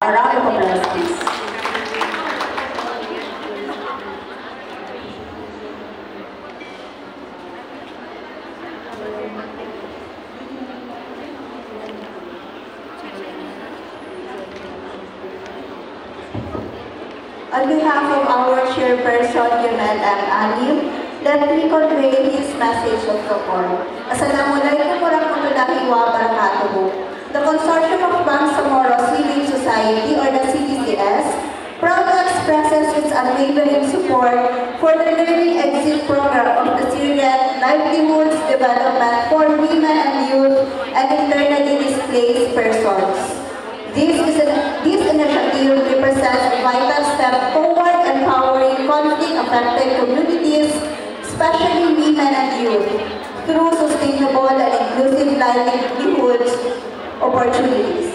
A round of applause, please. On behalf of our chairperson, Yunel M. Alim, let me convey his message of support. Assalamualaikum warahmatullahi wabarakatuh. The Consortium of Bangsamoro Civil Society, or the CBCS, proudly expresses its unwavering support for the Learning Exit Program of the Syrian Livelihoods Development for Women and Youth and Internally Displaced Persons. This initiative represents a vital step toward empowering conflict-affected communities, especially women and youth, through sustainable and inclusive livelihoods opportunities.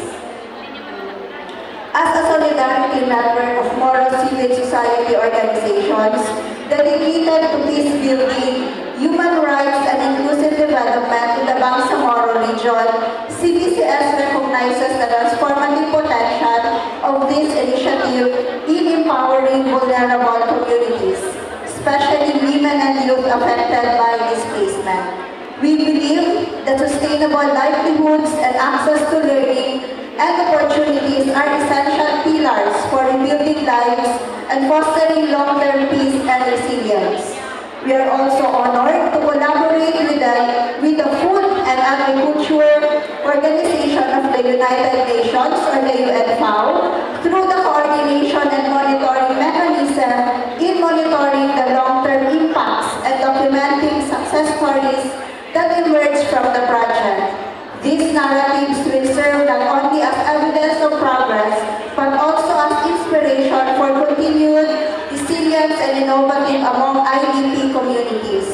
As a solidarity network of moral civil society organizations dedicated to peace building, human rights, and inclusive development in the Bangsamoro region, CBCS recognizes the transformative potential of this initiative in empowering vulnerable communities, especially women and youth affected by displacement. We believe that sustainable livelihoods and access to learning and opportunities are essential pillars for rebuilding lives and fostering long-term peace and resilience. We are also honored to collaborate with the Food and Agriculture Organization of the United Nations, or the UN-FAO, through the coordination and monitoring mechanism in monitoring the long-term impacts and documenting success stories that emerge from the project. These narratives will serve not only as evidence of progress, but also as inspiration for continued resilience and innovative among IDP communities.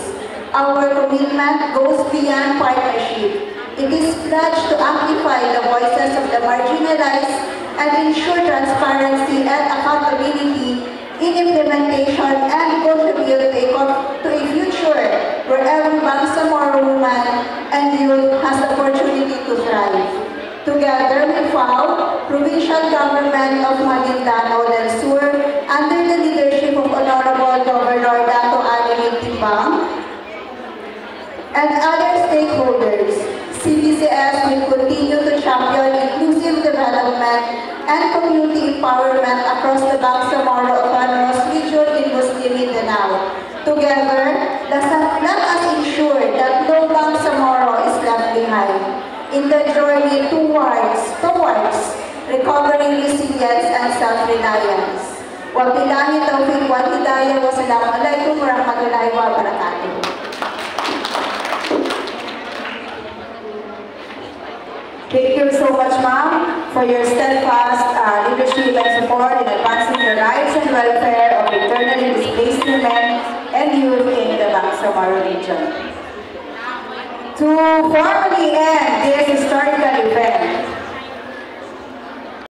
Our commitment goes beyond partnership. It is pledged to amplify the voices of the marginalized and ensure transparency and accountability in implementation and contribute to a future where every Bangsamoro woman and youth has the opportunity to thrive. Together with FAO, Provincial Government of Maguindanao del Sur, under the leadership of Honorable Governor Dato' Alimid Timbang, and other stakeholders, CBCS will continue to champion inclusive development and community empowerment across the Bangsamoro Autonomous Region in Muslim Mindanao. Together, let us ensure that no Bangsamoro is left behind in the journey towards recovering resilience and self-reliance. Wabillahi taufiq wal hidayah. Wassalamualaikum warahmatullahi wabarakatuh. Thank you so much, ma'am, for your steadfast leadership and support in advancing the rights and welfare of internally displaced women and youth in the Bangsamoro region. To formally end this historical event,